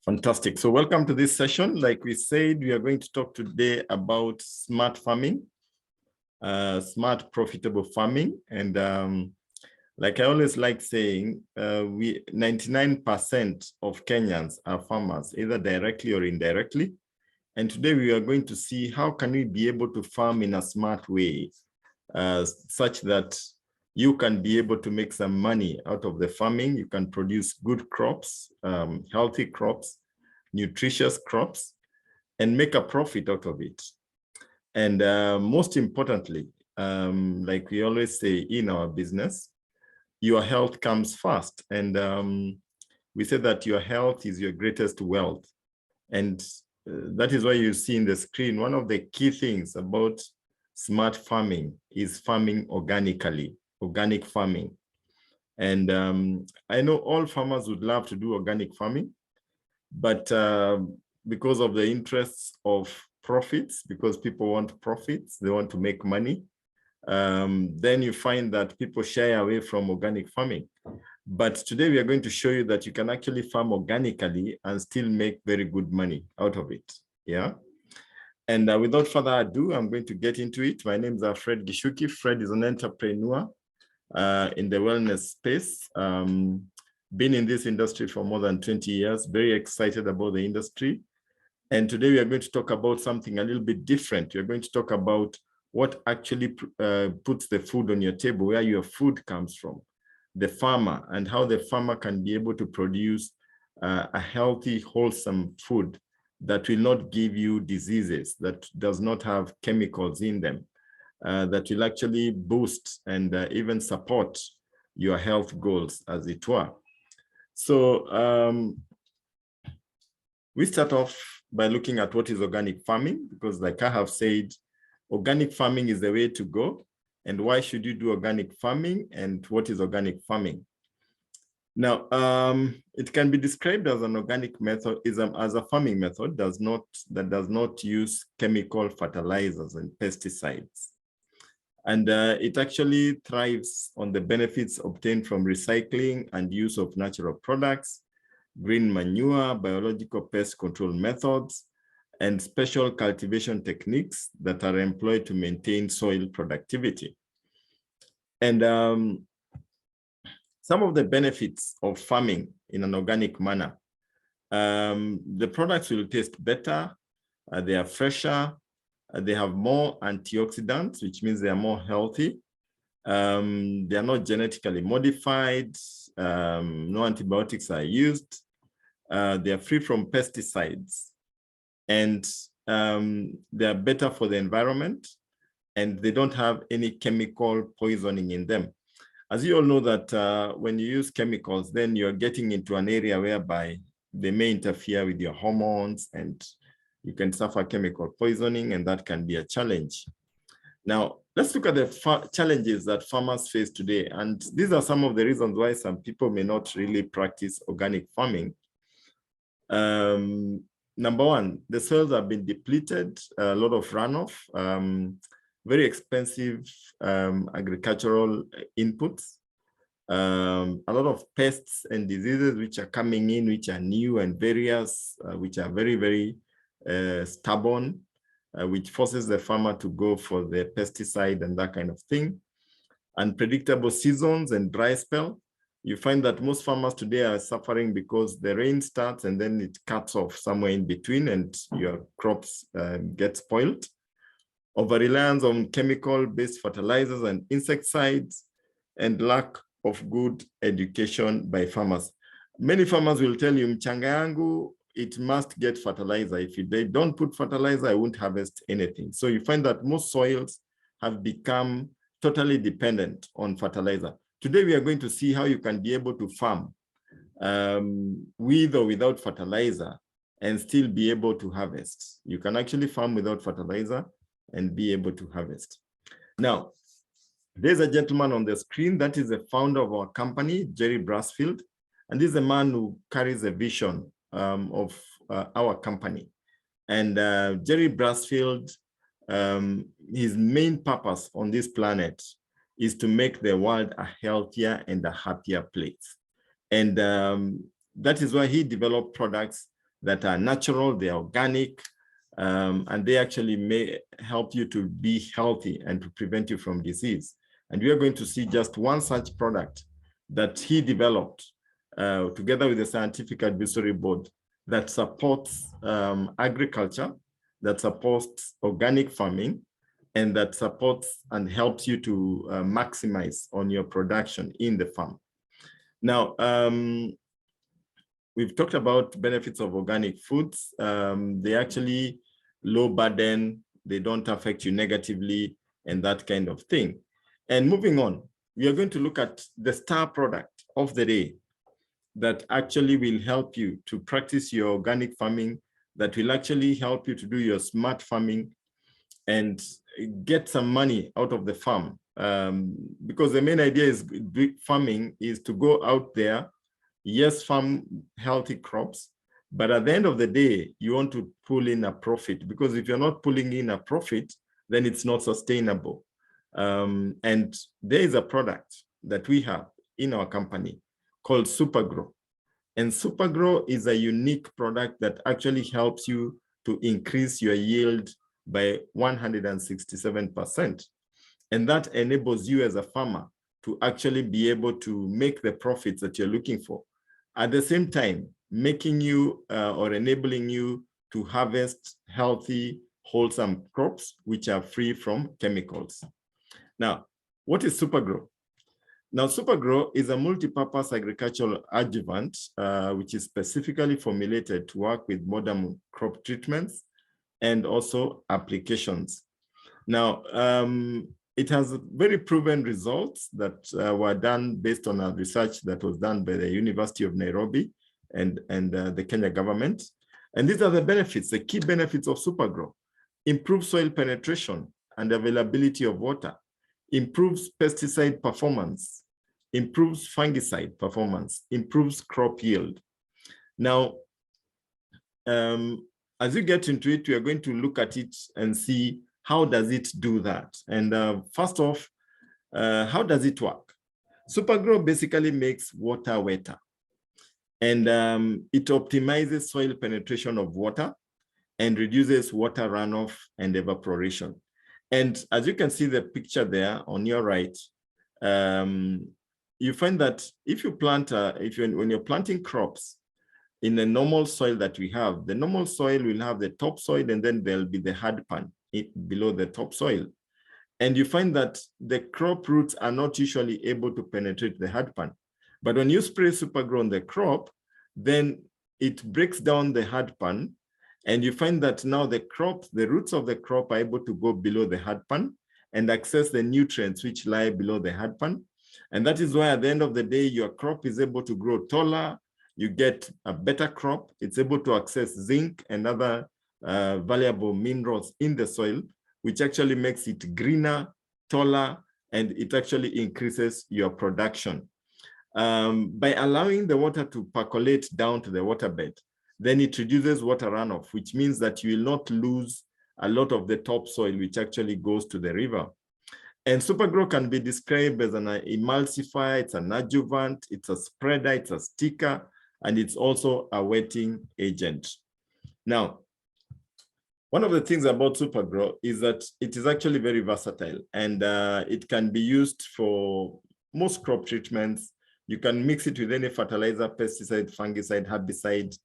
Fantastic. So welcome to this session. Like we said, we are going to talk today about smart farming, smart profitable farming. And like I always like saying, 99% of Kenyans are farmers, either directly or indirectly. And today we are going to see how can we be able to farm in a smart way, such that you can be able to make some money out of the farming. You can produce good crops, healthy crops, nutritious crops, and make a profit out of it. And most importantly, like we always say in our business, your health comes first. And we say that your health is your greatest wealth. And that is why you see in the screen, one of the key things about smart farming is farming organically, organic farming. And I know all farmers would love to do organic farming, but because of the interests of profits, because people want profits, they want to make money, then you find that people shy away from organic farming. But today we are going to show you that you can actually farm organically and still make very good money out of it. Yeah. And without further ado, I'm going to get into it. My name is Fred Gishuki. Fred is an entrepreneur in the wellness space. Been in this industry for more than 20 years, very excited about the industry. And today we are going to talk about something a little bit different. We're going to talk about what actually puts the food on your table, where your food comes from, the farmer, and how the farmer can be able to produce a healthy, wholesome food that will not give you diseases, that does not have chemicals in them, that will actually boost and even support your health goals, as it were. So we start off by looking at what is organic farming, because like I have said, organic farming is the way to go. And why should you do organic farming, and what is organic farming? Now, it can be described as an organic method, as a farming method that does not use chemical fertilizers and pesticides. And it actually thrives on the benefits obtained from recycling and use of natural products, green manure, biological pest control methods, and special cultivation techniques that are employed to maintain soil productivity. And some of the benefits of farming in an organic manner: the products will taste better, they are fresher, they have more antioxidants, which means they are more healthy. They are not genetically modified, no antibiotics are used, they are free from pesticides, and they are better for the environment, and they don't have any chemical poisoning in them. As you all know that when you use chemicals, then you're getting into an area whereby they may interfere with your hormones, and you can suffer chemical poisoning, and that can be a challenge. Now, let's look at the challenges that farmers face today. And these are some of the reasons why some people may not really practice organic farming. Number one, the soils have been depleted, a lot of runoff, very expensive agricultural inputs, a lot of pests and diseases which are coming in, which are new and various, which are very, very stubborn, which forces the farmer to go for the pesticide and that kind of thing. Unpredictable seasons and dry spell. You find that most farmers today are suffering because the rain starts and then it cuts off somewhere in between, and your crops get spoiled. Over-reliance on chemical-based fertilizers and insecticides, and lack of good education by farmers. Many farmers will tell you, mchanga yangu, it must get fertilizer. If they don't put fertilizer, I won't harvest anything. So you find that most soils have become totally dependent on fertilizer. Today, we are going to see how you can be able to farm with or without fertilizer and still be able to harvest. You can actually farm without fertilizer and be able to harvest. Now, there's a gentleman on the screen that is the founder of our company, Jerry Brasfield, and this is a man who carries a vision of our company. And Jerry Brasfield, his main purpose on this planet is to make the world a healthier and a happier place. And that is why he developed products that are natural, they're organic, and they actually may help you to be healthy and to prevent you from disease. And we are going to see just one such product that he developed together with the Scientific Advisory Board that supports agriculture, that supports organic farming, and that supports and helps you to maximize on your production in the farm. Now, we've talked about benefits of organic foods. They actually low burden, they don't affect you negatively, and that kind of thing. And moving on, we are going to look at the star product of the day that actually will help you to practice your organic farming, that will actually help you to do your smart farming and get some money out of the farm. Because the main idea is farming is to go out there, yes, farm healthy crops, but at the end of the day, you want to pull in a profit, because if you're not pulling in a profit, then it's not sustainable. And there is a product that we have in our company called Supergrow. And Supergrow is a unique product that actually helps you to increase your yield by 167%. And that enables you as a farmer to actually be able to make the profits that you're looking for. At the same time, making you or enabling you to harvest healthy, wholesome crops, which are free from chemicals. Now, what is Supergrow? Now, Supergrow is a multi-purpose agricultural adjuvant, which is specifically formulated to work with modern crop treatments and also applications. Now, it has very proven results that were done based on a research that was done by the University of Nairobi and the Kenya government. And these are the benefits, the key benefits of Supergrow: improves soil penetration and availability of water, improves pesticide performance, improves fungicide performance, improves crop yield. Now, as you get into it, we are going to look at it and see how does it do that. And first off, how does it work? Supergrow basically makes water wetter, and it optimizes soil penetration of water and reduces water runoff and evaporation. And as you can see the picture there on your right, you find that if you plant, when you're planting crops in the normal soil that we have, the normal soil will have the topsoil, and then there'll be the hard pan below the topsoil. And you find that the crop roots are not usually able to penetrate the hard pan. But when you spray Supergrow on the crop, then it breaks down the hard pan, and you find that now the roots of the crop are able to go below the hard pan and access the nutrients which lie below the hard pan. And that is why at the end of the day, your crop is able to grow taller, you get a better crop, it's able to access zinc and other valuable minerals in the soil, which actually makes it greener, taller, and it actually increases your production. By allowing the water to percolate down to the waterbed, then it reduces water runoff, which means that you will not lose a lot of the topsoil, which actually goes to the river. And Supergrow can be described as an emulsifier, it's an adjuvant, it's a spreader, it's a sticker, and it's also a wetting agent. Now, one of the things about Supergrow is that it is actually very versatile, and it can be used for most crop treatments. You can mix it with any fertilizer, pesticide, fungicide, herbicide.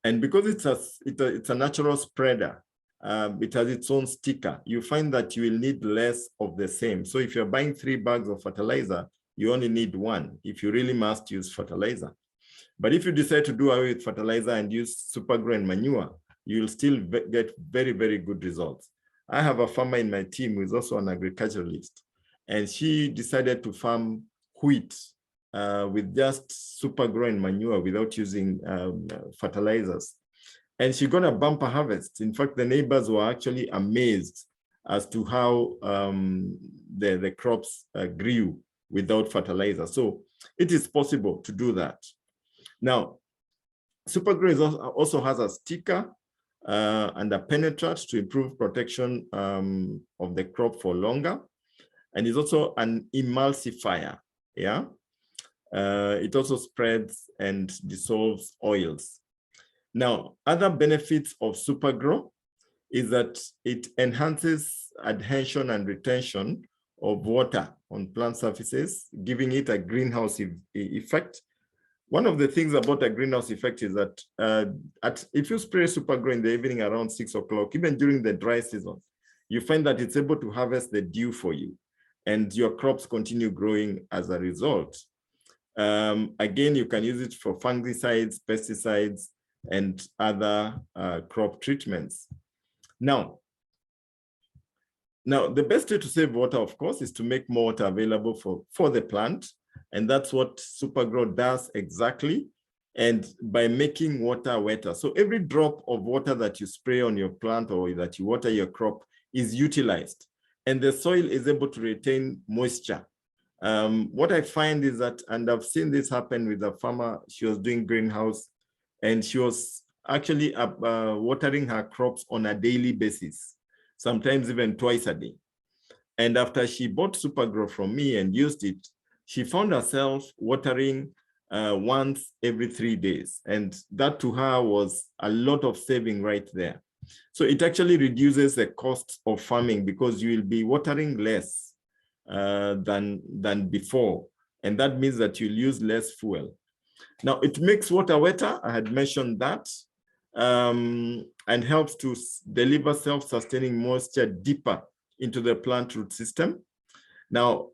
And because it's a natural spreader, it has its own sticker, you find that you will need less of the same. So if you're buying 3 bags of fertilizer, you only need 1 if you really must use fertilizer. But if you decide to do away with fertilizer and use Supergrow and manure, you'll still get very, very good results. I have a farmer in my team who is also an agriculturalist, and she decided to farm wheat with just Supergrow and manure without using fertilizers. And she got a bumper harvest. In fact, the neighbors were actually amazed as to how the crops grew without fertilizer. So it is possible to do that. Now, Supergrow also has a sticker and a penetrant to improve protection of the crop for longer. And it's also an emulsifier, yeah? It also spreads and dissolves oils. Now, other benefits of Supergrow is that it enhances adhesion and retention of water on plant surfaces, giving it a greenhouse effect. One of the things about a greenhouse effect is that if you spray Supergrow in the evening around 6 o'clock, even during the dry season, you find that it's able to harvest the dew for you, and your crops continue growing as a result. Again, you can use it for fungicides, pesticides, and other crop treatments. Now, the best way to save water, of course, is to make more water available for the plant. And that's what Supergrow does exactly. And by making water wetter. So every drop of water that you spray on your plant or that you water your crop is utilized. And the soil is able to retain moisture. What I find is that, and I've seen this happen with a farmer, she was doing greenhouse, and she was actually watering her crops on a daily basis, sometimes even twice a day. And after she bought Supergrow from me and used it, she found herself watering once every 3 days. And that to her was a lot of saving right there. So it actually reduces the cost of farming because you will be watering less than before. And that means that you'll use less fuel. Now, it makes water wetter, I had mentioned that, and helps to deliver self-sustaining moisture deeper into the plant root system. Now,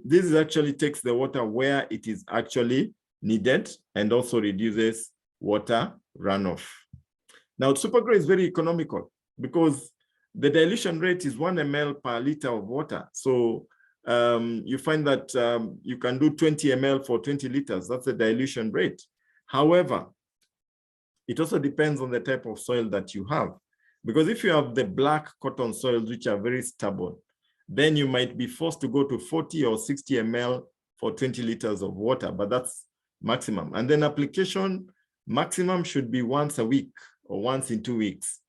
this actually takes the water where it is actually needed and also reduces water runoff. Now, Supergrow is very economical because the dilution rate is 1 ml per liter of water. So you find that you can do 20 ml for 20 liters. That's the dilution rate. However, it also depends on the type of soil that you have. Because if you have the black cotton soils, which are very stubborn, then you might be forced to go to 40 or 60 ml for 20 liters of water, but that's maximum. And then application maximum should be once a week or once in 2 weeks.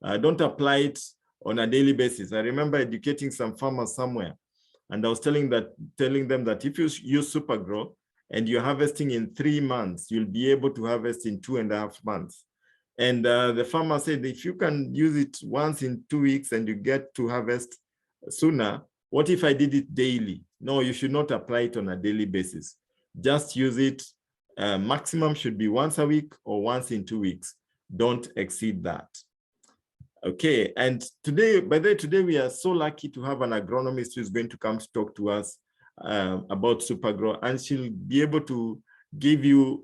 Don't apply it on a daily basis. I remember educating some farmers somewhere, and I was telling them that if you use Supergrow and you're harvesting in 3 months, you'll be able to harvest in 2.5 months. And the farmer said, if you can use it once in 2 weeks and you get to harvest sooner, what if I did it daily? No, you should not apply it on a daily basis. Just use it. Maximum should be once a week or once in 2 weeks. Don't exceed that. Okay, and today we are so lucky to have an agronomist who is going to come to talk to us about Supergrow, and she'll be able to give you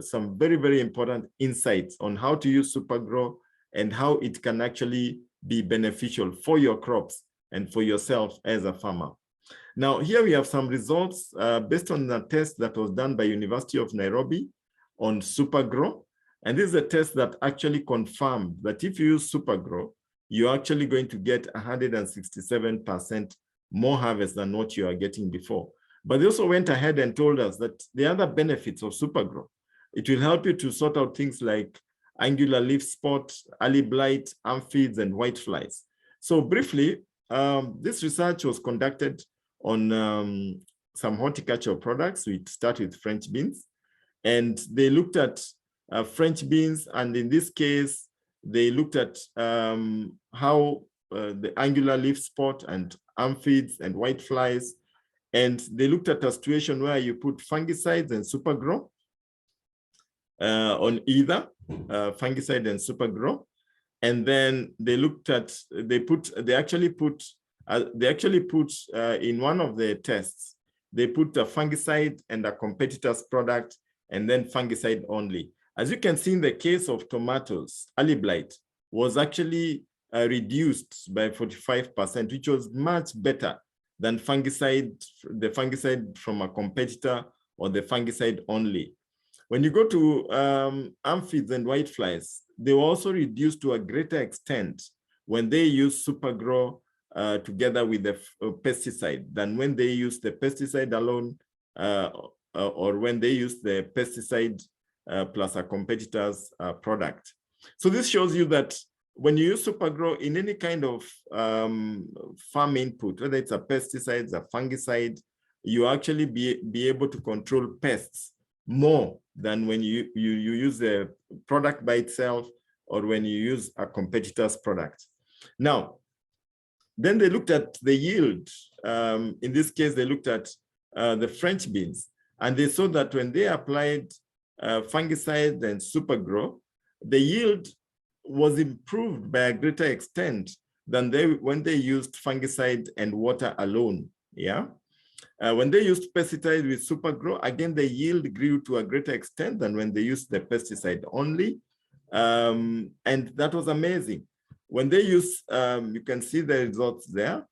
some very, very important insights on how to use Supergrow and how it can actually be beneficial for your crops and for yourself as a farmer. Now, here we have some results based on a test that was done by University of Nairobi on Supergrow. And this is a test that actually confirmed that if you use Supergrow, you're actually going to get 167% more harvest than what you are getting before. But they also went ahead and told us that the other benefits of Supergrow, it will help you to sort out things like angular leaf spot, early blight, aphids, and whiteflies. So briefly, this research was conducted on some horticultural products. We start with French beans, and they looked at French beans, and in this case, they looked at how the angular leaf spot and aphids and whiteflies, and they looked at a situation where you put fungicides and Supergrow on either fungicide and Supergrow, and then they looked at they actually put in one of the tests, they put a fungicide and a competitor's product, and then fungicide only. As you can see in the case of tomatoes, early blight was actually reduced by 45%, which was much better than the fungicide from a competitor or the fungicide only. When you go to aphids and whiteflies, they were also reduced to a greater extent when they use Supergrow together with the pesticide than when they use the pesticide alone or when they use the pesticide plus a competitor's product. So this shows you that when you use Supergrow in any kind of farm input, whether it's a pesticide, a fungicide, you actually be able to control pests more than when you use the product by itself or when you use a competitor's product. Now, then they looked at the yield. In this case, they looked at the French beans, and they saw that when they applied fungicide and supergrow, the yield was improved by a greater extent than when they used fungicide and water alone. Yeah. When they used pesticide with supergrow, again, the yield grew to a greater extent than when they used the pesticide only. And that was amazing. When they use, you can see the results there.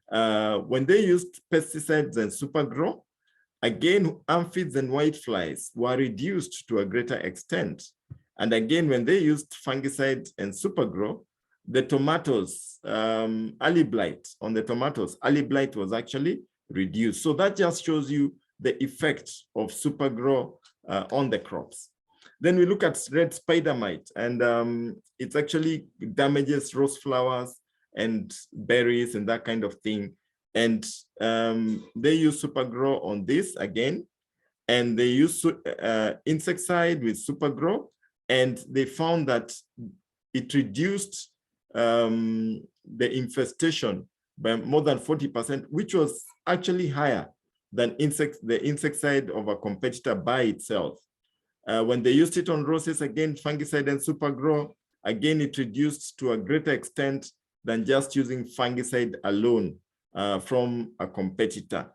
When they used pesticides and supergrow, again, aphids and whiteflies were reduced to a greater extent. And again, when they used fungicide and supergrow, the tomatoes, early blight on the tomatoes, early blight was actually reduced. So that just shows you the effect of supergrow on the crops. Then we look at red spider mite, and it actually damages rose flowers and berries and that kind of thing. And they use supergrow on this again, and they use insecticide with supergrow, and they found that it reduced the infestation by more than 40%, which was actually higher than the insecticide of a competitor by itself. When they used it on roses, again, fungicide and supergrow, again, it reduced to a greater extent than just using fungicide alone from a competitor.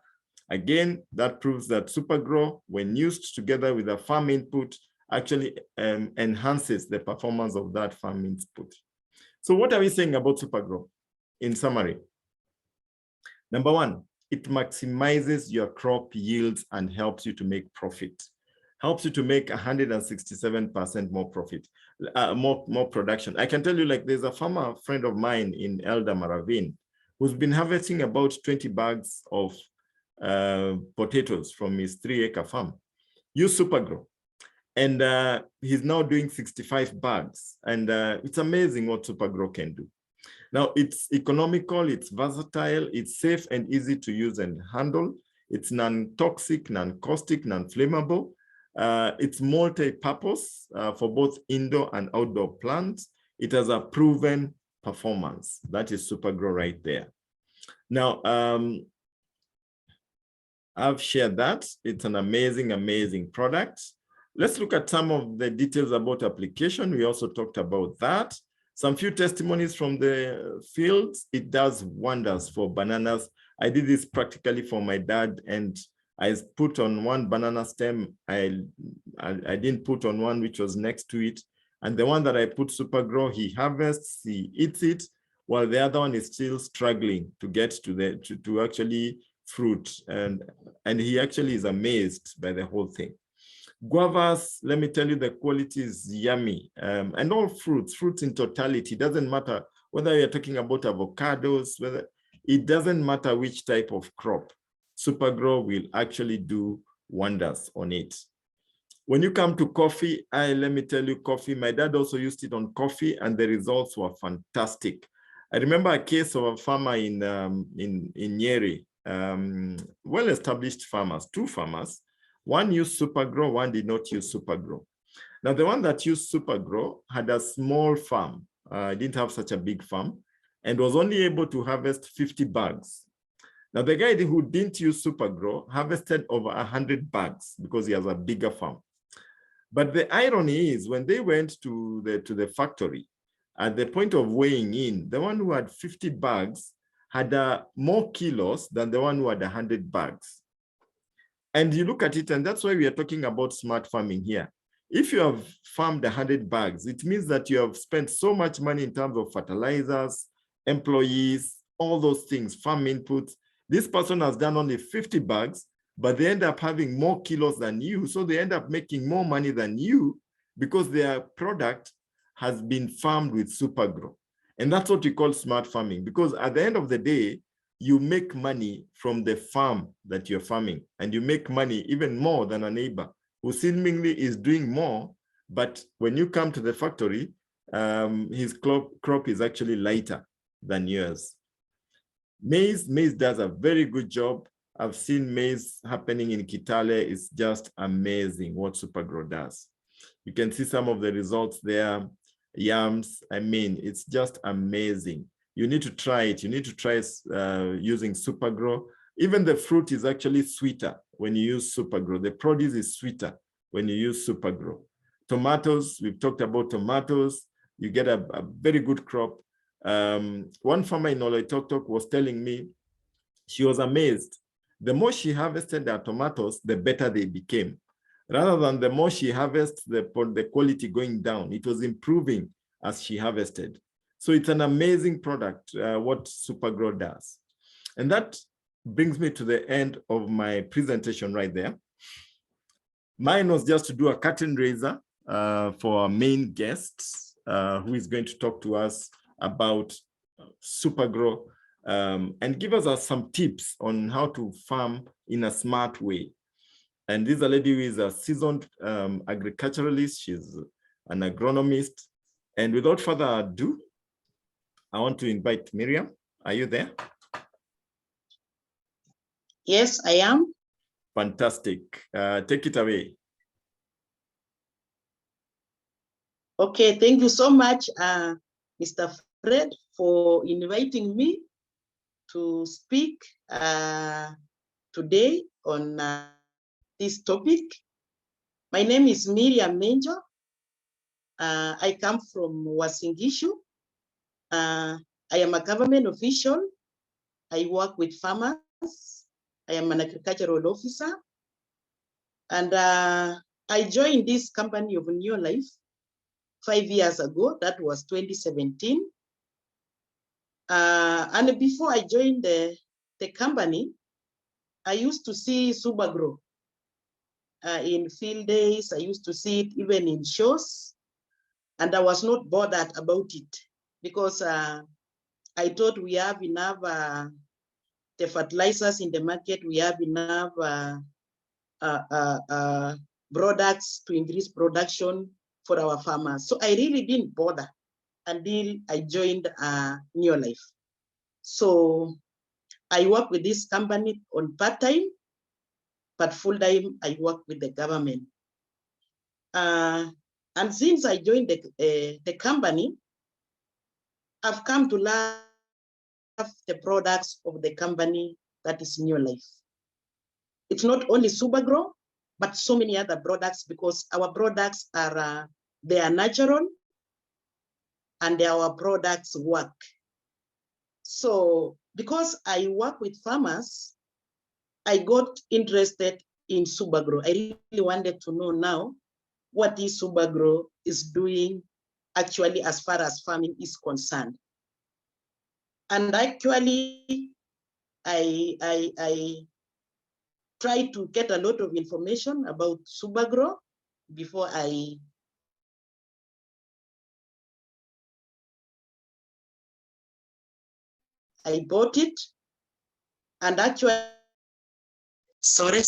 Again, that proves that supergrow, when used together with a farm input, actually enhances the performance of that farm input. So what are we saying about supergrow in summary? Number one, it maximizes your crop yields and helps you to make profit. Helps you to make 167% more profit, more production. I can tell you, like, there's a farmer friend of mine in Elder Maravin who's been harvesting about 20 bags of potatoes from his 3-acre farm. Use supergrow. And he's now doing 65 bags. And it's amazing what supergrow can do. Now, it's economical, it's versatile, it's safe and easy to use and handle. It's non-toxic, non-caustic, non-flammable. It's multi-purpose for both indoor and outdoor plants. It has a proven performance. That is supergrow right there. Now, I've shared that. It's an amazing, amazing product. Let's look at some of the details about application. We also talked about that. Some few testimonies from the fields. It does wonders for bananas. I did this practically for my dad, and I put on one banana stem. I didn't put on one which was next to it. And the one that I put supergrow, he harvests, he eats it, while the other one is still struggling to get to actually fruit. And he actually is amazed by the whole thing. Guavas, let me tell you, the quality is yummy. And all fruits in totality, doesn't matter whether you're talking about avocados, it doesn't matter which type of crop. Supergrow will actually do wonders on it. When you come to coffee, let me tell you, coffee, my dad also used it on coffee, and the results were fantastic. I remember a case of a farmer in Nyeri, well-established farmers, 2 farmers. One used supergrow, one did not use supergrow. Now, the one that used supergrow had a small farm, didn't have such a big farm, and was only able to harvest 50 bags. Now, the guy who didn't use supergrow harvested over 100 bags because he has a bigger farm. But the irony is, when they went to the factory, at the point of weighing in, the one who had 50 bags had more kilos than the one who had 100 bags. And you look at it, and that's why we are talking about smart farming here. If you have farmed 100 bags, it means that you have spent so much money in terms of fertilizers, employees, all those things, farm inputs. This person has done only 50 bags, but they end up having more kilos than you. So they end up making more money than you because their product has been farmed with supergrow. And that's what we call smart farming, because at the end of the day, you make money from the farm that you're farming, and you make money even more than a neighbor who seemingly is doing more, but when you come to the factory, his crop is actually lighter than yours. Maize does a very good job. I've seen maize happening in Kitale. It's just amazing what Supergrow does. You can see some of the results there. Yams, I mean, it's just amazing. You need to try it. You need to try using Supergrow. Even the fruit is actually sweeter when you use Supergrow. The produce is sweeter when you use Supergrow. Tomatoes, we've talked about tomatoes. You get a very good crop. One farmer in Oloitokitok was telling me she was amazed. The more she harvested her tomatoes, the better they became. Rather than the more she harvests, the quality going down. It was improving as she harvested. So it's an amazing product, what Supergrow does. And that brings me to the end of my presentation right there. Mine was just to do a curtain raiser for our main guest, who is going to talk to us about Supergrow and give us some tips on how to farm in a smart way. And this is a lady who is a seasoned agriculturalist. She's an agronomist. And without further ado, I want to invite Miriam. Are you there? Yes, I am. Fantastic. Take it away. Okay, thank you so much, Mr. Fred, for inviting me to speak today on this topic. My name is Miriam Menjo. I come from Wasingishu. I am a government official. I work with farmers. I am an agricultural officer. And I joined this company of New Life 5 years ago. That was 2017. And before I joined the company, I used to see Supergrow in field days. I used to see it even in shows. And I was not bothered about it because I thought we have enough the fertilizers in the market. We have enough products to increase production for our farmers. So I really didn't bother until I joined New Life. So I work with this company on part-time, but full-time I work with the government. And since I joined the company, I've come to love the products of the company that is New Life. It's not only Supergrow, but so many other products, because our products are they are natural and our products work. So because I work with farmers, I got interested in Supergrow. I really wanted to know now what this Supergrow is doing actually as far as farming is concerned. And actually, I tried to get a lot of information about Supergrow before I bought it. And actually, sorry.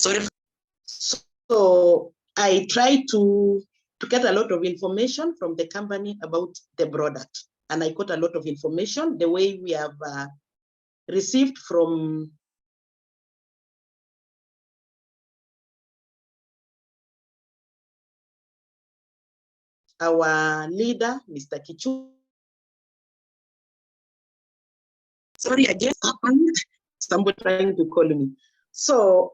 So I tried to get a lot of information from the company about the product. And I got a lot of information the way we have received from our leader, Mr. Kichu. Sorry, I just happened. Somebody trying to call me. So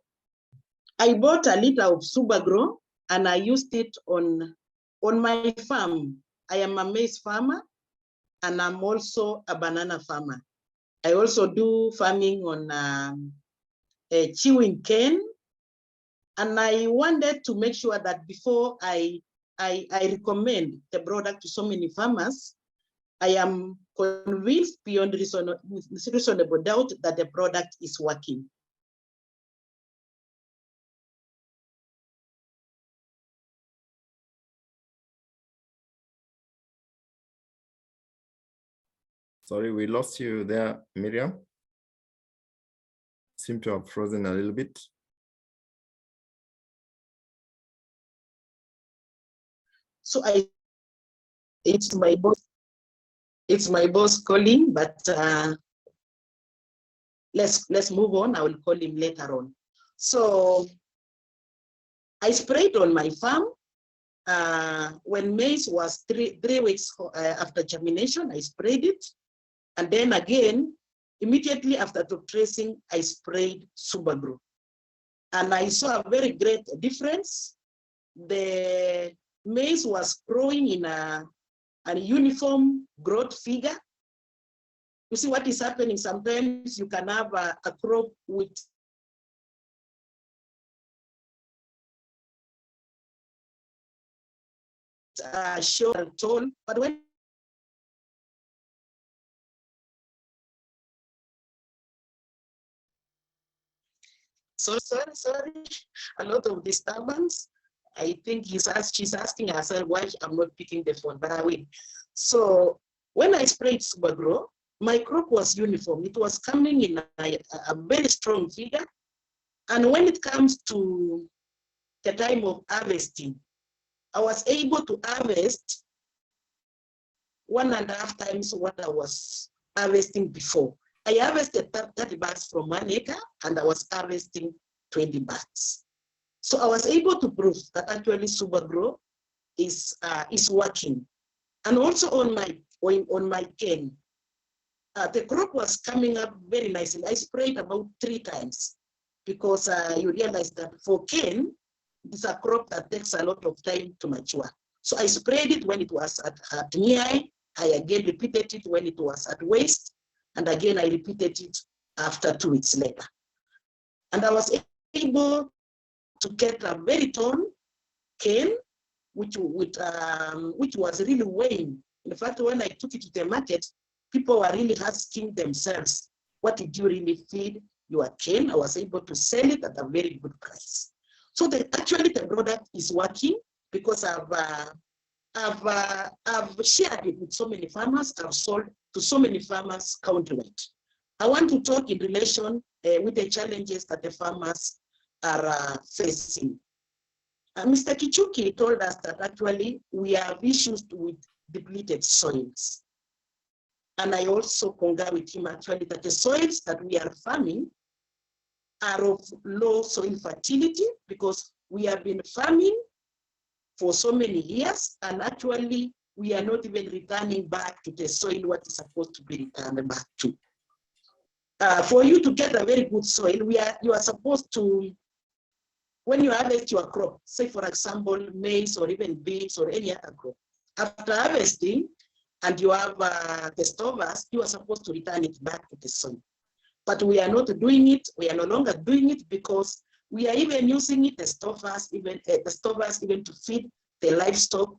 I bought a liter of Supergrow and I used it on my farm. I am a maize farmer and I'm also a banana farmer. I also do farming on a chewing cane. And I wanted to make sure that before I recommend the product to so many farmers, I am convinced beyond reasonable doubt that the product is working. Sorry, we lost you there, Miriam. Seem to have frozen a little bit. So it's my boss. It's my boss calling, but let's move on. I will call him later on. So I sprayed on my farm. When maize was three weeks after germination, I sprayed it. And then again, immediately after top tracing, I sprayed Supergrow. And I saw a very great difference. The maize was growing in a uniform growth figure. You see what is happening? Sometimes you can have a crop with short and tall, but when sorry, a lot of disturbance. I think she's asking herself why I'm not picking the phone, but I will. So when I sprayed Supergrow, my crop was uniform. It was coming in a very strong figure. And when it comes to the time of harvesting, I was able to harvest 1.5 times what I was harvesting before. I harvested 30 bags from 1 acre and I was harvesting 20 bags. So I was able to prove that actually Supergrow is working. And also on my cane, the crop was coming up very nicely. I sprayed about 3 times because you realize that for cane, it's a crop that takes a lot of time to mature. So I sprayed it when it was at knee-high. I again repeated it when it was at waist. And again, I repeated it after 2 weeks later. And I was able to get a very tall cane, which was really weighing. In fact, when I took it to the market, people were really asking themselves, what did you really feed your cane? I was able to sell it at a very good price. So actually the product is working because I've shared it with so many farmers. I've sold to so many farmers countywide. I want to talk in relation with the challenges that the farmers are facing. Mr. Kichuki told us that actually we have issues with depleted soils. And I also concur with him actually that the soils that we are farming are of low soil fertility because we have been farming for so many years and actually we are not even returning back to the soil what is supposed to be returned back to. For you to get a very good soil, you are supposed to, when you harvest your crop, say for example, maize or even beans or any other crop, after harvesting and you have the stovers, you are supposed to return it back to the soil. But we are not doing it. We are no longer doing it because we are even using it, the stovers even to feed the livestock.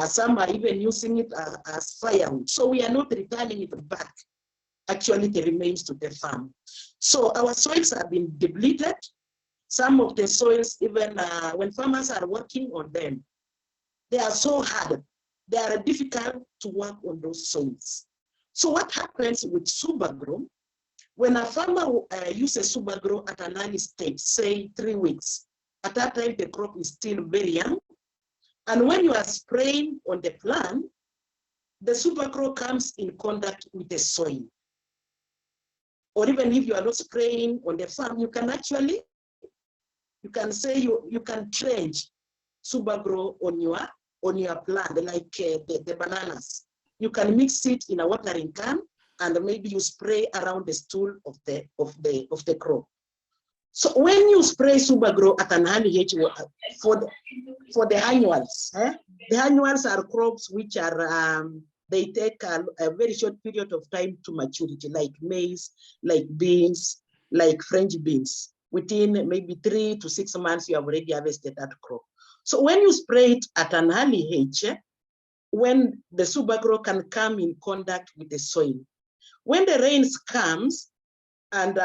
Some are even using it as firewood. So we are not returning it back. Actually, it remains to the farm. So our soils have been depleted. Some of the soils, even when farmers are working on them, they are so hard. They are difficult to work on those soils. So what happens with Supergrow? When a farmer uses Supergrow at an early stage, say 3 weeks, at that time the crop is still very young. And when you are spraying on the plant, the Supergrow comes in contact with the soil. Or even if you are not spraying on the farm, you can actually, you can say you can trench Supergrow on your plant, like the bananas. You can mix it in a watering can and maybe you spray around the stool of the crop. So when you spray Supergrow at an early age for the annuals, the annuals are crops which are they take a very short period of time to maturity, like maize, like beans, like French beans. Within maybe 3 to 6 months, you have already harvested that crop. So when you spray it at an early age, when the Supergrow can come in contact with the soil, when the rains comes and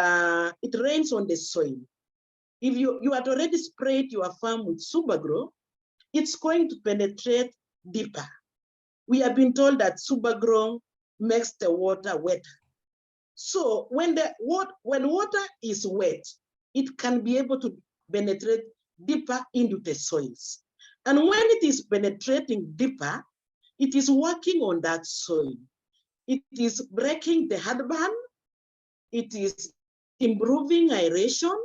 it rains on the soil, if you had already sprayed your farm with Supergrow, it's going to penetrate deeper. We have been told that Supergrow makes the water wetter. So when water is wet, it can be able to penetrate deeper into the soils. And when it is penetrating deeper, it is working on that soil. It is breaking the hard band it is improving aeration,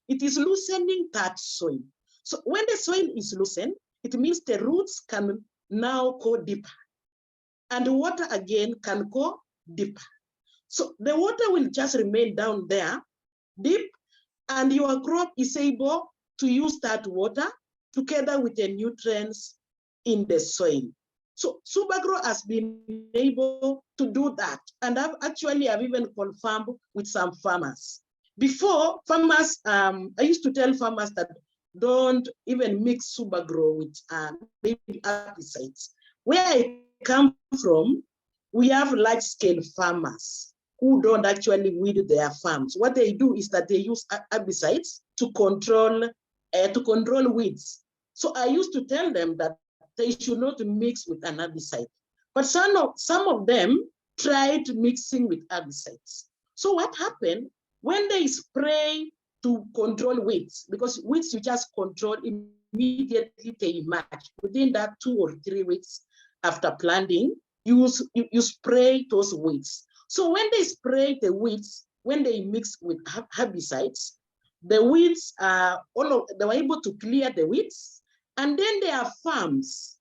it is loosening that soil. So when the soil is loosened, it means the roots can now go deeper, and the water again can go deeper. So the water will just remain down there, deep, and your crop is able to use that water together with the nutrients in the soil. So Subagro has been able to do that. And I've even confirmed with some farmers. Before, farmers, I used to tell farmers that don't even mix Subagro with maybe herbicides. Where I come from, we have large-scale farmers who don't actually weed their farms. What they do is that they use herbicides to control weeds. So I used to tell them that they should not mix with an herbicide. But some of them tried mixing with herbicides. So what happened when they spray to control weeds, because weeds you just control immediately they emerge within that 2 or 3 weeks after planting, you spray those weeds. So when they spray the weeds, when they mix with herbicides, the weeds they were able to clear the weeds, and then their farms,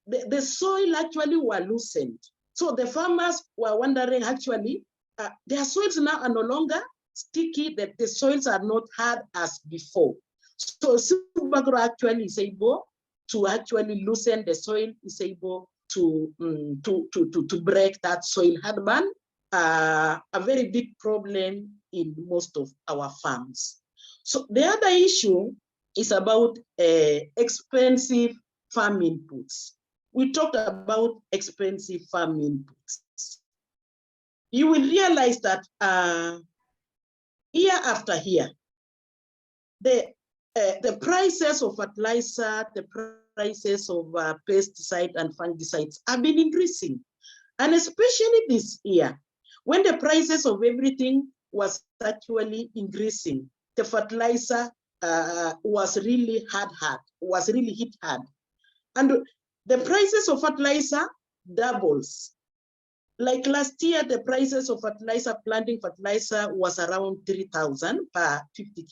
the soil actually were loosened. So the farmers were wondering actually, their soils now are no longer sticky, that the soils are not hard as before. So Subagro actually is able to actually loosen the soil, is able to break that soil heartburn, a very big problem in most of our farms. So the other issue is about expensive farm inputs. We talked about expensive farm inputs. You will realize that year after year, the prices of fertilizer, the prices of pesticide and fungicides have been increasing. And especially this year, when the prices of everything was actually increasing, the fertilizer was really hit hard. And the prices of fertilizer doubles. Like last year, the prices of planting fertilizer was around 3,000 per 50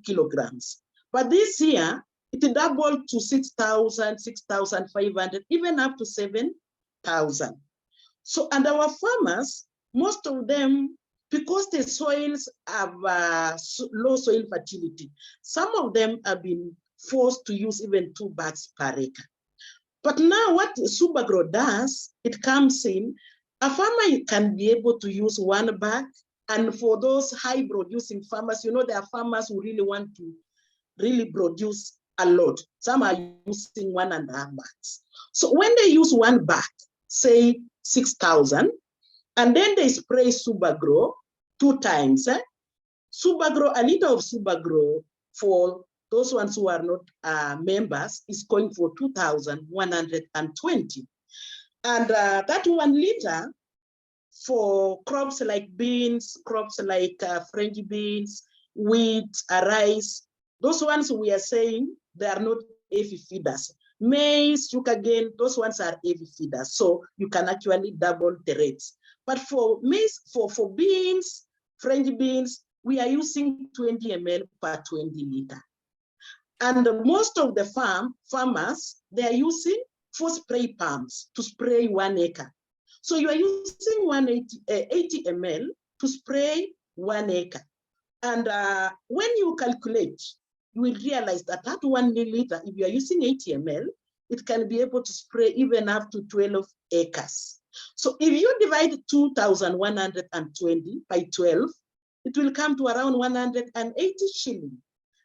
kilograms. But this year, it doubled to 6,000, 6,500, even up to 7,000. So, and our farmers, most of them, because the soils have low soil fertility, some of them have been forced to use even 2 bags per acre. But now what Subagro does, it comes in, a farmer can be able to use 1 bag, and for those high producing farmers, you know, there are farmers who really want to really produce a lot. Some are using 1.5 bags. So when they use 1 bag, say 6,000, and then they spray Subagro 2 times, Subagro, a liter of Subagro for those ones who are not members is going for 2,120. And that 1 liter for crops like beans, crops like French beans, wheat, rice, those ones we are saying they are not heavy feeders. Maize, sugarcane, those ones are heavy feeders. So you can actually double the rates. But for maize, for beans, French beans, we are using 20 ml per 20 liter. And most of the farmers, they are using 4 spray pumps to spray 1 acre. So you are using 80 ml to spray 1 acre. And when you calculate, you will realize that 1 liter, if you are using 80 ml, it can be able to spray even up to 12 acres. So if you divide 2,120 by 12, it will come to around 180 shilling.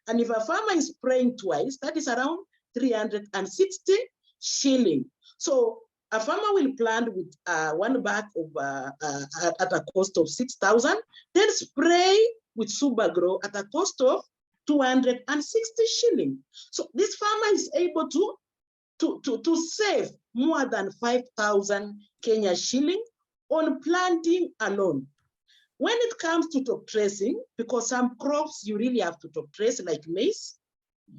And if a farmer is spraying twice, that is around 360 shilling. So a farmer will plant with 1 bag of at a cost of 6,000, then spray with Subagro at a cost of 260 shilling. So this farmer is able to save more than 5,000 Kenya shilling on planting alone. When it comes to top dressing, because some crops you really have to top dress, like maize,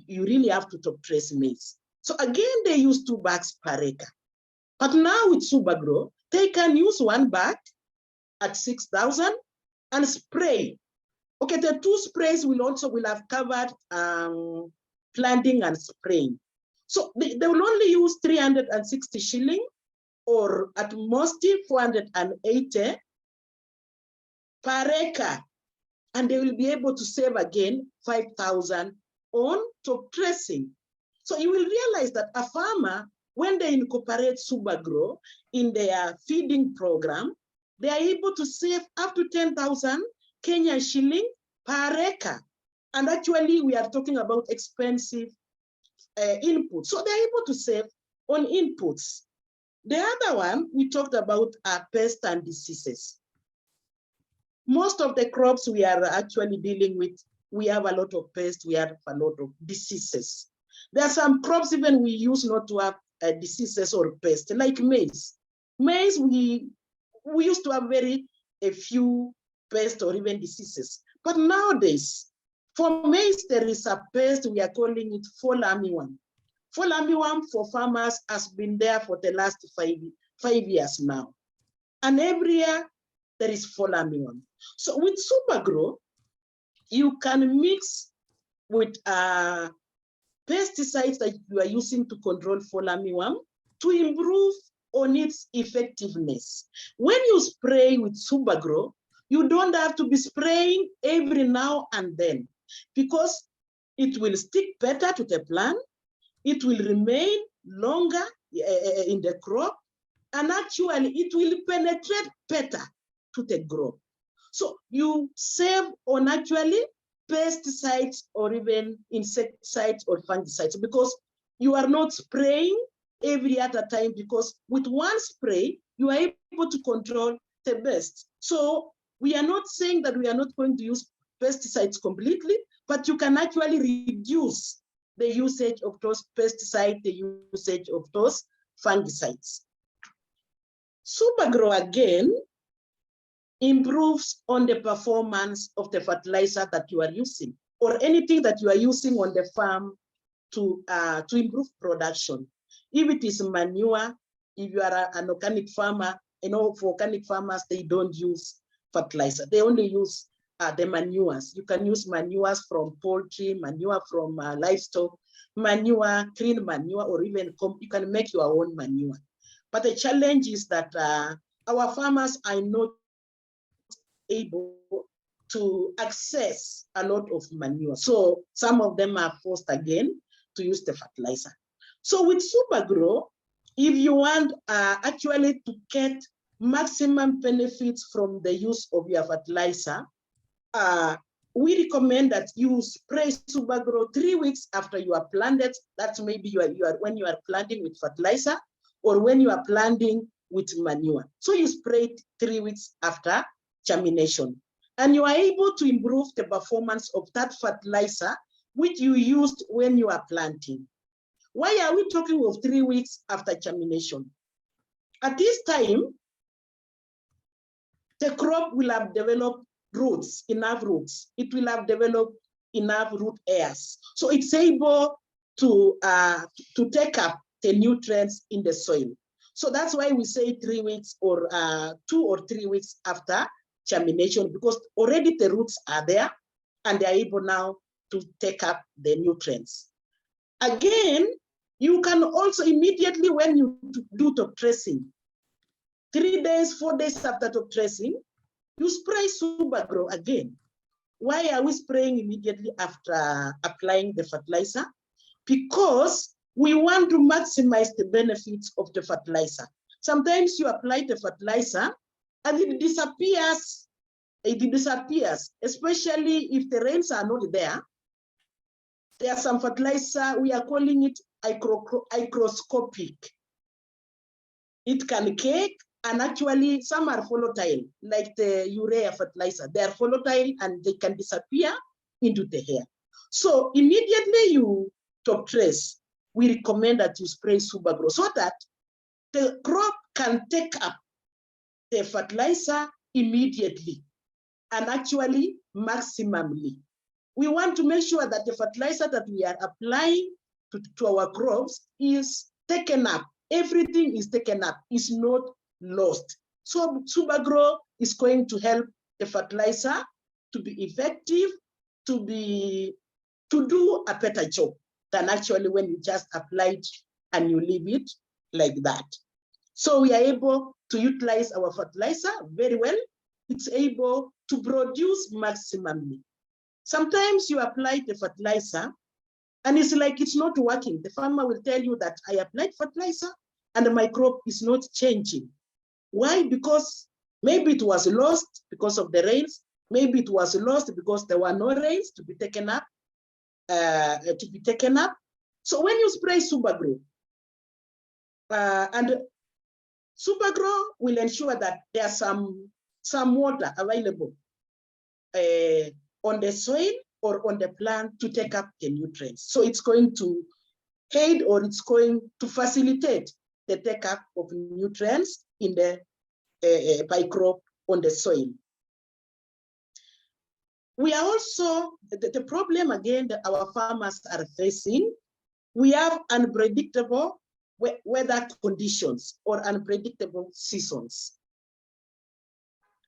you really have to top dress maize. So again, they use 2 bags per acre. But now with Subagro, they can use 1 bag at 6,000 and spray. Okay, the 2 sprays will have covered planting and spraying. So they will only use 360 shilling or at most 480 per acre, and they will be able to save again 5,000 on top dressing. So you will realize that a farmer, when they incorporate Subagro in their feeding program, they are able to save up to 10,000 Kenyan shilling per acre. And actually, we are talking about expensive inputs. So they're able to save on inputs. The other one, we talked about pests and diseases. Most of the crops we are actually dealing with, we have a lot of pests, we have a lot of diseases. There are some crops even we use not to have diseases or pests, like maize. Maize, we used to have a few pests or even diseases. But nowadays, for maize, there is a pest, we are calling it fall armyworm. Fall armyworm for farmers has been there for the last five years now. And every year, there is fall armyworm. So with Subagro, you can mix with pesticides that you are using to control fall armyworm to improve on its effectiveness. When you spray with Subagro, you don't have to be spraying every now and then because it will stick better to the plant, it will remain longer in the crop, and actually it will penetrate better to the crop. So you save on actually pesticides or even insecticides or fungicides because you are not spraying every other time, because with one spray, you are able to control the pest. So we are not saying that we are not going to use pesticides completely, but you can actually reduce the usage of those pesticides, the usage of those fungicides. Subagro again improves on the performance of the fertilizer that you are using or anything that you are using on the farm to improve production. If it is manure, if you are an organic farmer, for organic farmers, they don't use fertilizer. They only use the manures. You can use manures from poultry, manure from livestock, manure, clean manure, or even you can make your own manure. But the challenge is that our farmers are not able to access a lot of manure. So some of them are forced again to use the fertilizer. So with Subagro, if you want actually to get maximum benefits from the use of your fertilizer, we recommend that you spray Subagro 3 weeks after you are planted. That's maybe when you are planting with fertilizer or when you are planting with manure. So you spray it 3 weeks after germination. And you are able to improve the performance of that fertilizer which you used when you are planting. Why are we talking of 3 weeks after germination? At this time, the crop will have developed roots, enough roots. It will have developed enough root hairs. So it's able to take up the nutrients in the soil. So that's why we say 3 weeks or 2 or 3 weeks after germination, because already the roots are there and they're able now to take up the nutrients. Again, you can also immediately, when you do top dressing, 3 days, 4 days after top dressing, you spray Subagro again. Why are we spraying immediately after applying the fertilizer? Because we want to maximize the benefits of the fertilizer. Sometimes you apply the fertilizer and it disappears. It disappears, especially if the rains are not there. There are some fertilizer, we are calling it hygroscopic. It can cake, and actually some are volatile, like the urea fertilizer. They are volatile and they can disappear into the air. So immediately you top dress, we recommend that you spray Subagro so that the crop can take up the fertilizer immediately and actually maximally. We want to make sure that the fertilizer that we are applying to our crops is taken up. Everything is taken up, is not lost. So Subagro is going to help the fertilizer to be effective, to do a better job than actually when you just apply it and you leave it like that. So we are able to utilize our fertilizer very well. It's able to produce maximally. Sometimes you apply the fertilizer and it's like it's not working. The farmer will tell you that I applied fertilizer and my crop is not changing. Why? Because maybe it was lost because of the rains. Maybe it was lost because there were no rains to be taken up. So when you spray Supergrow, and Supergrow will ensure that there's some water available on the soil or on the plant to take up the nutrients. So it's going to aid, or it's going to facilitate the take up of nutrients in the by crop on the soil. We are also, the problem again that our farmers are facing, we have unpredictable weather conditions or unpredictable seasons.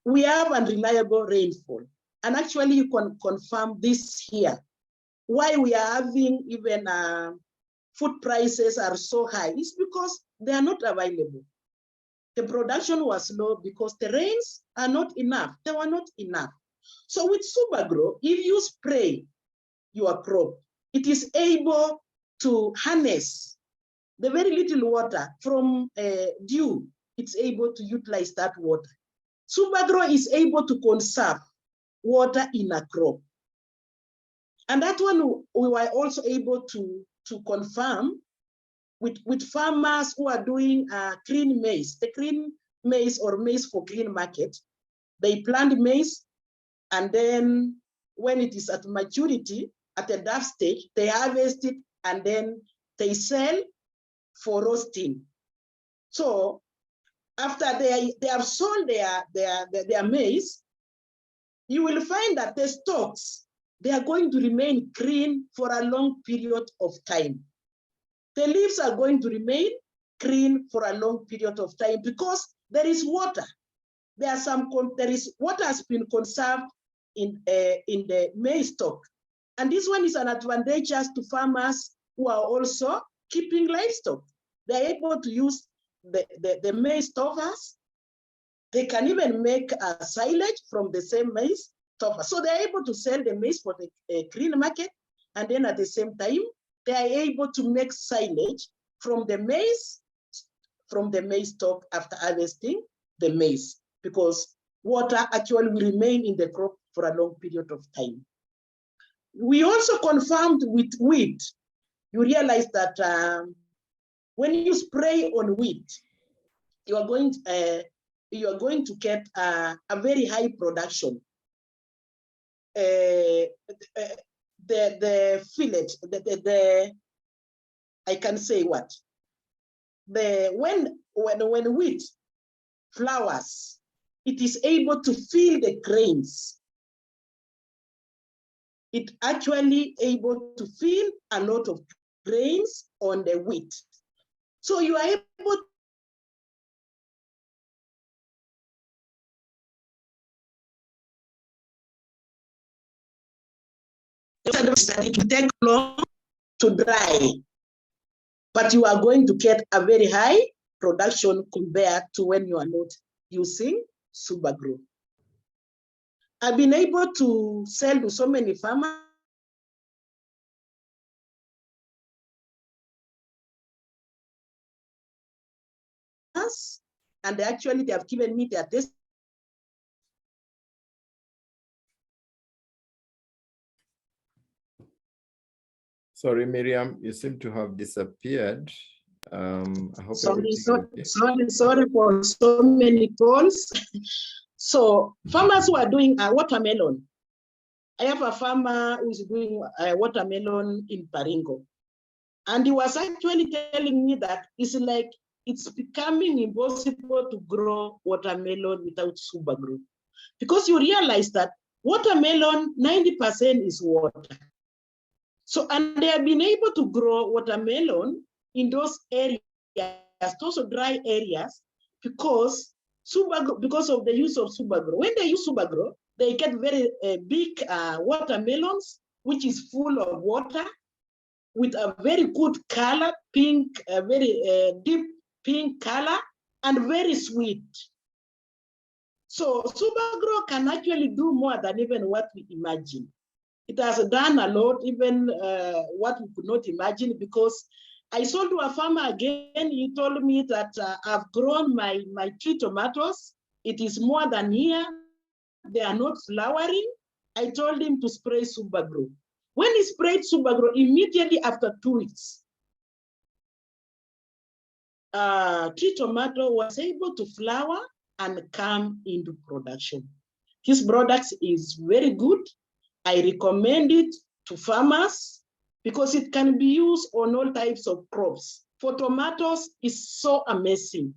We have unreliable rainfall. And actually you can confirm this here. Why we are having even food prices are so high is because they are not available. The production was low because the rains are not enough. They were not enough. So with Supergrow, if you spray your crop, it is able to harness the very little water from dew. It's able to utilize that water. Supergrow is able to conserve water in a crop. And that one we were also able to confirm with farmers who are doing green maize, the green maize or maize for green market. They plant maize, and then when it is at maturity, at the draft stage, they harvest it and then they sell for roasting. So after they have sold their maize, you will find that the stalks, they are going to remain green for a long period of time. The leaves are going to remain green for a long period of time because there is water. Water has been conserved in the maize stalk. And this one is an advantage to farmers who are also keeping livestock. They're able to use the maize stoppers. They can even make a silage from the same maize stopper. So they're able to sell the maize for the green market. And then at the same time, they are able to make silage from the maize stalk after harvesting the maize, because water actually will remain in the crop for a long period of time. We also confirmed with wheat. You realize that when you spray on wheat, you are going to get a very high production. The fillet, I can say what? When wheat flowers, it is able to feel the grains. It actually able to feel a lot of grains on the wheat. So you are able it will take long to dry, but you are going to get a very high production compared to when you are not using Supergrow. I've been able to sell to so many farmers. And actually they have given me their test. Sorry, Miriam, you seem to have disappeared. I hope sorry for so many calls. So farmers who are doing a watermelon. I have a farmer who is doing a watermelon in Baringo. And he was actually telling me that it's becoming impossible to grow watermelon without Supergrow. Because you realize that watermelon, 90% is water. So, and they have been able to grow watermelon in those areas, those dry areas, because of the use of Supergrow. When they use Supergrow, They get very big watermelons, which is full of water, with a very good color, pink, a very deep pink color, and very sweet. So Supergrow can actually do more than even what we imagine. It has done a lot, even what we could not imagine, because I sold to a farmer again. He told me that I've grown my tree tomatoes. It is more than here. They are not flowering. I told him to spray Supergrow. When he sprayed Supergrow, immediately after 2 weeks, tree tomato was able to flower and come into production. This product is very good. I recommend it to farmers because it can be used on all types of crops. For tomatoes, it's so amazing.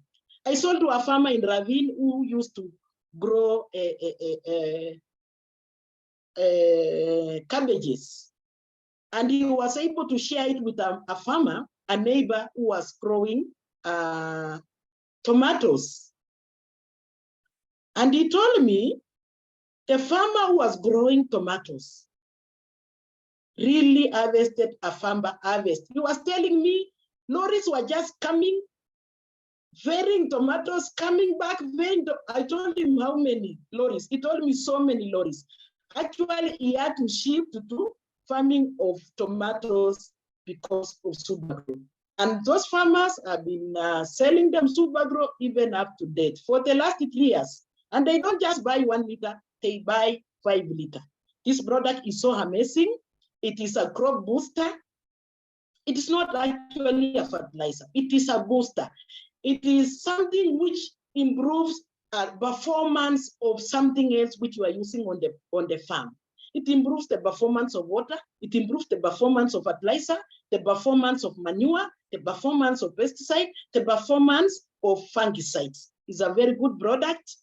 I sold to a farmer in Ravine who used to grow cabbages. And he was able to share it with a farmer, a neighbor who was growing tomatoes. And he told me the farmer who was growing tomatoes really harvested a farmer harvest. He was telling me lorries were just coming, ferrying tomatoes, coming back. I told him how many lorries. He told me so many lorries. Actually, he had to shift to farming of tomatoes because of Supergrow. And those farmers have been selling them Supergrow even up to date for the last 3 years. And they don't just buy 1 liter, they buy 5 liter. This product is so amazing. It is a crop booster. It is not actually a fertilizer. It is a booster. It is something which improves performance of something else which you are using on the farm. It improves the performance of water. It improves the performance of fertilizer, the performance of manure, the performance of pesticide, the performance of fungicides. It's a very good product.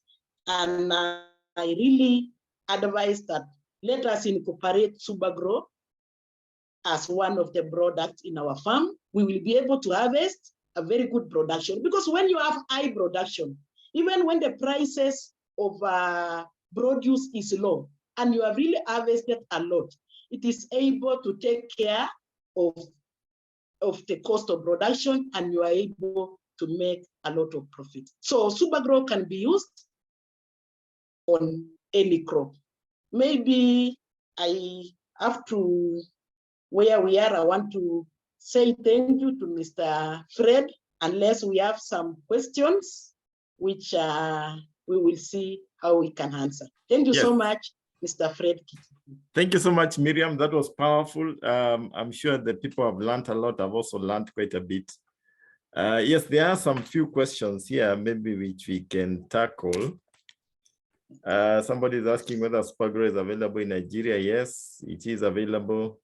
And I really advise that let us incorporate Supergrow as one of the products in our farm. We will be able to harvest a very good production, because when you have high production, even when the prices of produce is low and you have really harvested a lot, it is able to take care of the cost of production, and you are able to make a lot of profit. So Supergrow can be used on any crop. Maybe I have to, where we are, I want to say thank you to Mr. Fred, unless we have some questions, which we will see how we can answer. Thank you so much, Mr. Fred. Thank you so much, Miriam. That was powerful. I'm sure the people have learned a lot. I've also learned quite a bit. Yes, there are some few questions here, maybe which we can tackle. Somebody is asking whether Supergrow is available in Nigeria. Yes, it is available.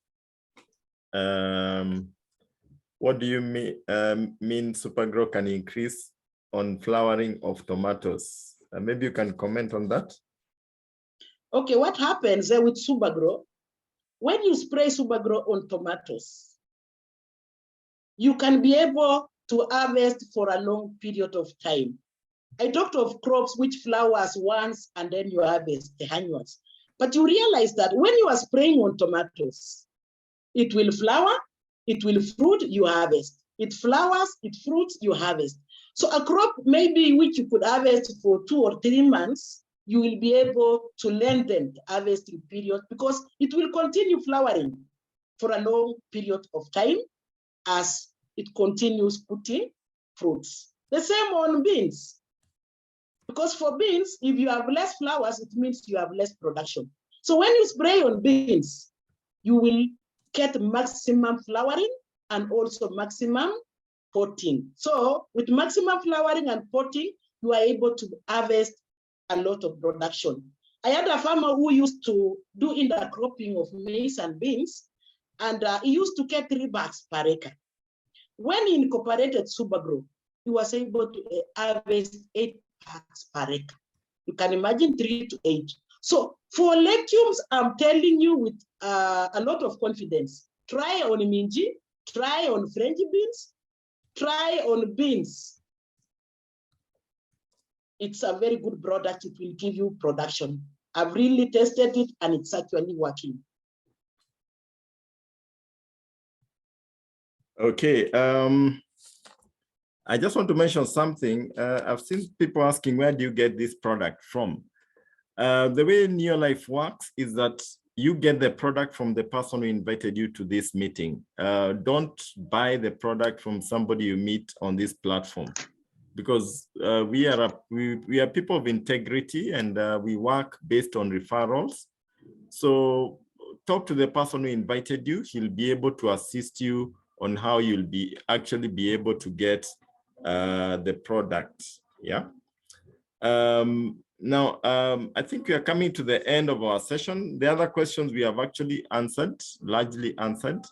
What do you mean Supergrow can increase on flowering of tomatoes? Maybe you can comment on that. Okay, what happens with Supergrow? When you spray Supergrow on tomatoes, you can be able to harvest for a long period of time. I talked of crops which flowers once and then you harvest the annuals. But you realize that when you are spraying on tomatoes, it will flower, it will fruit, you harvest. It flowers, it fruits, you harvest. So a crop maybe which you could harvest for 2 or 3 months, you will be able to lengthen the harvesting period because it will continue flowering for a long period of time as it continues putting fruits. The same on beans. Because for beans, if you have less flowers, it means you have less production. So when you spray on beans, you will get maximum flowering and also maximum potting. So with maximum flowering and potting, you are able to harvest a lot of production. I had a farmer who used to do intercropping of maize and beans, and he used to get 3 bags per acre. When he incorporated Supergrow, he was able to harvest 8 bags per acre. You can imagine 3 to 8. So for legumes, I'm telling you with a lot of confidence, try on minji, try on French beans, try on beans. It's a very good product. It will give you production. I've really tested it and it's actually working. Okay. I just want to mention something. I've seen people asking, where do you get this product from? The way Neolife works is that you get the product from the person who invited you to this meeting. Don't buy the product from somebody you meet on this platform, because we are people of integrity, and we work based on referrals. So talk to the person who invited you. He'll be able to assist you on how you'll actually be able to get the product. Yeah. Now, I think we are coming to the end of our session. The other questions we have actually answered, largely answered.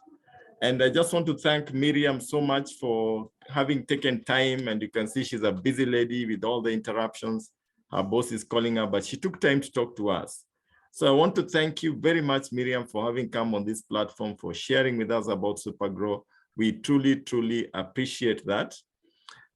And I just want to thank Miriam so much for having taken time. And you can see she's a busy lady with all the interruptions. Her boss is calling her, but she took time to talk to us. So I want to thank you very much, Miriam, for having come on this platform, for sharing with us about SuperGrow. We truly, truly appreciate that.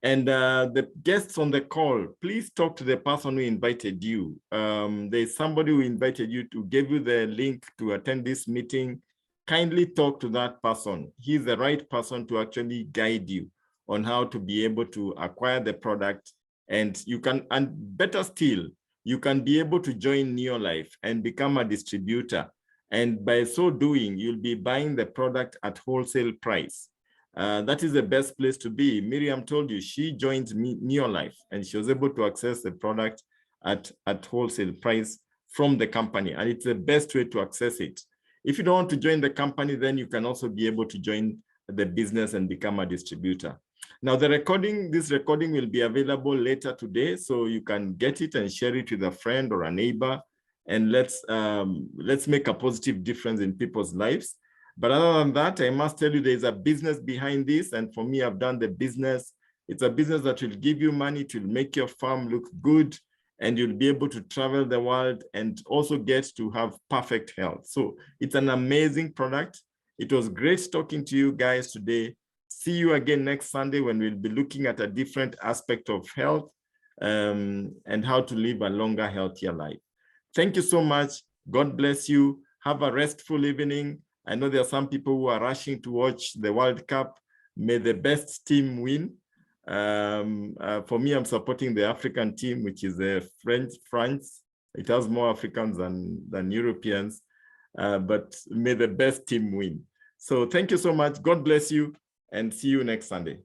And the guests on the call, please talk to the person who invited you. There's somebody who invited you, to give you the link to attend this meeting. Kindly talk to that person. He's the right person to actually guide you on how to be able to acquire the product. And you can, and better still, you can be able to join Neolife and become a distributor. And by so doing, you'll be buying the product at wholesale price. That is the best place to be. Miriam told you she joined Neolife and she was able to access the product at wholesale price from the company. And it's the best way to access it. If you don't want to join the company, then you can also be able to join the business and become a distributor. Now, this recording will be available later today, so you can get it and share it with a friend or a neighbor, and let's make a positive difference in people's lives. But other than that, I must tell you, there's a business behind this. And for me, I've done the business. It's a business that will give you money, it will make your farm look good, and you'll be able to travel the world and also get to have perfect health. So it's an amazing product. It was great talking to you guys today. See you again next Sunday, when we'll be looking at a different aspect of health and how to live a longer, healthier life. Thank you so much. God bless you. Have a restful evening. I know there are some people who are rushing to watch the World Cup. May the best team win. For me, I'm supporting the African team, which is the France. It has more Africans than Europeans, but may the best team win. So thank you so much. God bless you, and see you next Sunday.